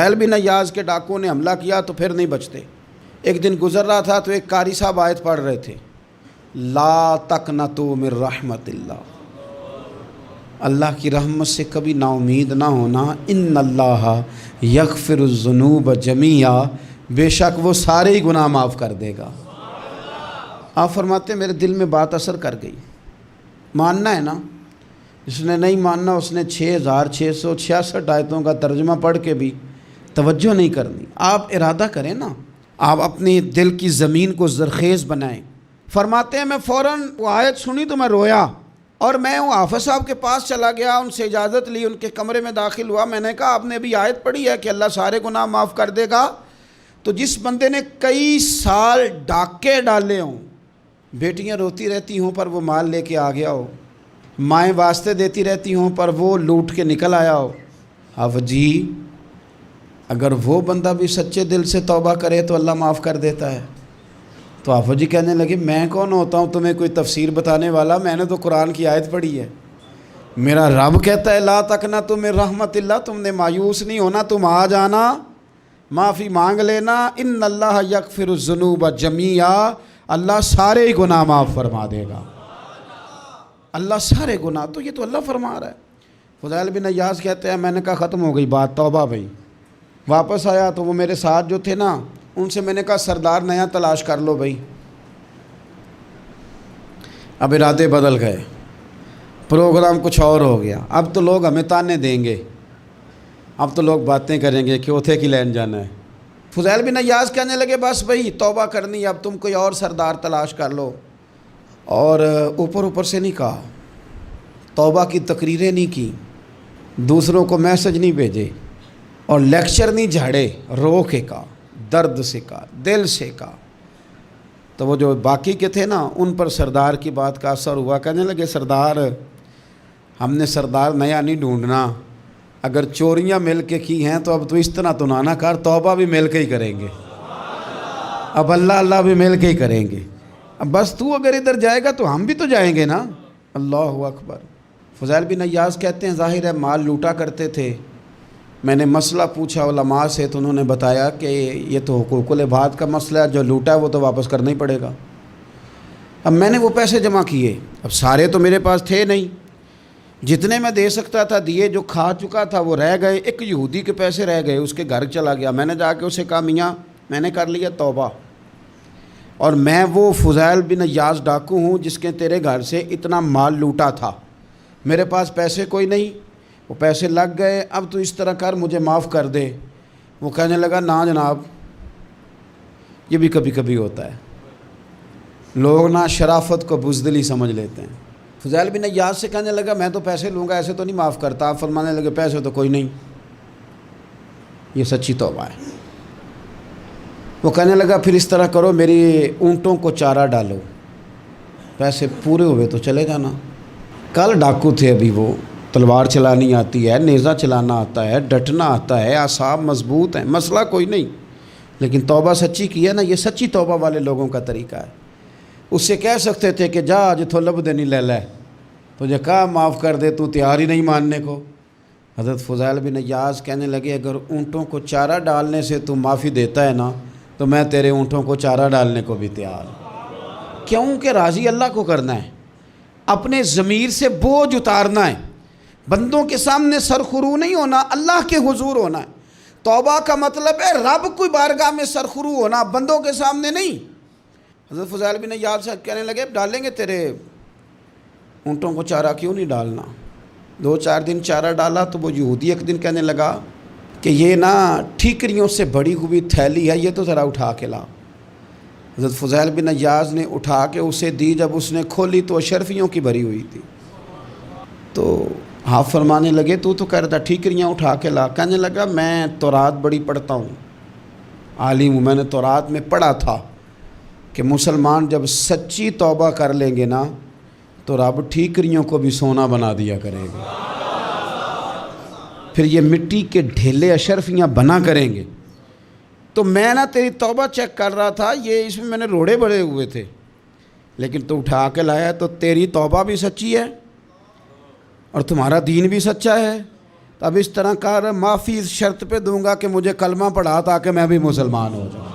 فضیل بن عیاض کے ڈاکوؤں نے حملہ کیا تو پھر نہیں بچتے۔ ایک دن گزر رہا تھا تو ایک قاری صاحب آیت پڑھ رہے تھے، لا تقنطوا من رحمت اللہ، اللہ کی رحمت سے کبھی نا امید نہ ہونا، ان اللہ یغفر الذنوب جمیعا، بے شک وہ سارے ہی گناہ معاف کر دے گا۔ آپ فرماتے ہیں میرے دل میں بات اثر کر گئی، ماننا ہے نا۔ جس نے نہیں ماننا اس نے 6666 آیتوں کا ترجمہ پڑھ کے بھی توجہ نہیں کرنی۔ آپ ارادہ کریں نا، آپ اپنی دل کی زمین کو زرخیز بنائیں۔ فرماتے ہیں میں فوراً وہ آیت سنی تو میں رویا، اور میں وہ حافظ صاحب کے پاس چلا گیا، ان سے اجازت لی، ان کے کمرے میں داخل ہوا۔ میں نے کہا آپ نے ابھی آیت پڑھی ہے کہ اللہ سارے گناہ معاف کر دے گا؟ تو جس بندے نے کئی سال ڈاکے ڈالے ہوں، بیٹیاں روتی رہتی ہوں پر وہ مال لے کے آ گیا ہو، مائیں واسطے دیتی رہتی ہوں پر وہ لوٹ کے نکل آیا ہو، اب جی اگر وہ بندہ بھی سچے دل سے توبہ کرے تو اللہ معاف کر دیتا ہے۔ تو آفو جی کہنے لگے میں کون ہوتا ہوں تمہیں کوئی تفسیر بتانے والا، میں نے تو قرآن کی آیت پڑھی ہے، میرا رب کہتا ہے لا تقنطوا من رحمت اللہ، تم نے مایوس نہیں ہونا، تم آ جانا، معافی مانگ لینا، ان اللہ یغفر الذنوب جمیعا، اللہ سارے ہی گناہ معاف فرما دے گا، اللہ سارے گناہ۔ تو یہ تو اللہ فرما رہا ہے۔ فضیل بن عیاض کہتے ہیں میں نے کہا ختم ہو گئی بات، توبہ بھائی۔ واپس آیا تو وہ میرے ساتھ جو تھے نا ان سے میں نے کہا سردار نیا تلاش کر لو بھائی۔ اب ارادے بدل گئے، پروگرام کچھ اور ہو گیا۔ اب تو لوگ ہمیں تانے دیں گے، اب تو لوگ باتیں کریں گے کہ اوتھے کی لین جانا ہے۔ فضیل بن عیاض کہنے لگے بس بھائی توبہ کرنی، اب تم کوئی اور سردار تلاش کر لو۔ اور اوپر سے نہیں کہا، توبہ کی تقریریں نہیں کی، دوسروں کو میسج نہیں بھیجے، اور لیکچر نہیں جھاڑے، رو کے کہا، درد سے کہا، دل سے کہا۔ تو وہ جو باقی کے تھے نا ان پر سردار کی بات کا اثر ہوا، کہنے لگے سردار ہم نے سردار نیا نہیں ڈھونڈنا، اگر چوریاں مل کے کی ہیں تو اب تو اس طرح تو نہ کر، توبہ بھی مل کے ہی کریں گے، اب اللہ بھی مل کے ہی کریں گے، اب بس تو اگر ادھر جائے گا تو ہم بھی تو جائیں گے نا۔ اللہ اکبر۔ فضیل بن عیاض کہتے ہیں ظاہر ہے مال لوٹا کرتے تھے، میں نے مسئلہ پوچھا علماء سے تو انہوں نے بتایا کہ یہ تو حقوق العباد کا مسئلہ ہے، جو لوٹا ہے وہ تو واپس کرنا ہی پڑے گا۔ اب میں نے وہ پیسے جمع کیے، اب سارے تو میرے پاس تھے نہیں، جتنے میں دے سکتا تھا دیے، جو کھا چکا تھا وہ رہ گئے، ایک یہودی کے پیسے رہ گئے، اس کے گھر چلا گیا۔ میں نے جا کے اسے کہا میاں میں نے کر لیا توبہ، اور میں وہ فضیل بن عیاض ڈاکو ہوں جس کے تیرے گھر سے اتنا مال لوٹا تھا، میرے پاس پیسے کوئی نہیں، وہ پیسے لگ گئے، اب تو اس طرح کر مجھے معاف کر دے۔ وہ کہنے لگا نا جناب، یہ بھی کبھی کبھی ہوتا ہے، لوگ نا شرافت کو بزدلی سمجھ لیتے ہیں۔ فضیل بن عیاض سے کہنے لگا میں تو پیسے لوں گا، ایسے تو نہیں معاف کرتا۔ آپ فرمانے لگے پیسے تو کوئی نہیں، یہ سچی توبہ ہے۔ وہ کہنے لگا پھر اس طرح کرو میری اونٹوں کو چارہ ڈالو، پیسے پورے ہوئے تو چلے جانا۔ کل ڈاکو تھے، ابھی وہ تلوار چلانی آتی ہے، نیزہ چلانا آتا ہے، ڈٹنا آتا ہے، اعصاب مضبوط ہیں، مسئلہ کوئی نہیں، لیکن توبہ سچی کی ہے نا، یہ سچی توبہ والے لوگوں کا طریقہ ہے۔ اس سے کہہ سکتے تھے کہ جا جتھو لب دینی لے لے، تجھے کہا معاف کر دے، تو تیار ہی نہیں ماننے کو۔ حضرت فضیل بن عیاض کہنے لگے اگر اونٹوں کو چارہ ڈالنے سے تو معافی دیتا ہے نا تو میں تیرے اونٹوں کو چارہ ڈالنے کو بھی تیار ہوں، کیونکہ راضی اللہ کو کرنا ہے، اپنے ضمیر سے بوجھ اتارنا ہے، بندوں کے سامنے سرخرو نہیں ہونا، اللہ کے حضور ہونا ہے۔ توبہ کا مطلب ہے رب کوئی بارگاہ میں سرخرو ہونا، بندوں کے سامنے نہیں۔ حضرت فضیل بن عیاض صاحب کہنے لگے ڈالیں گے تیرے اونٹوں کو چارہ، کیوں نہیں ڈالنا؟ 2-4 دن چارہ ڈالا تو وہ یہودی ایک دن کہنے لگا کہ یہ نا ٹھیکریوں سے بڑی ہوئی تھیلی ہے، یہ تو ذرا اٹھا کے لا۔ حضرت فضیل بن عیاض نے اٹھا کے اسے دی، جب اس نے کھولی تو اشرفیوں کی بھری ہوئی تھی۔ تو آپ فرمانے لگے تو کہہ رہا تھا ٹھیکریاں اٹھا کے لا۔ کہنے لگا میں تورات بڑی پڑھتا ہوں، عالم ہوں، میں نے تورات میں پڑھا تھا کہ مسلمان جب سچی توبہ کر لیں گے نا تو رب ٹھیکریوں کو بھی سونا بنا دیا کرے گا، پھر یہ مٹی کے ڈھیلے اشرفیاں بنا کریں گے۔ تو میں نا تیری توبہ چیک کر رہا تھا، یہ اس میں نے روڑے بڑے ہوئے تھے، لیکن تو اٹھا کے لایا، تو تیری توبہ بھی سچی ہے اور تمہارا دین بھی سچا ہے، تو اب اس طرح کر معافی اس شرط پہ دوں گا کہ مجھے کلمہ پڑھا تاکہ میں بھی مسلمان ہو جاؤں.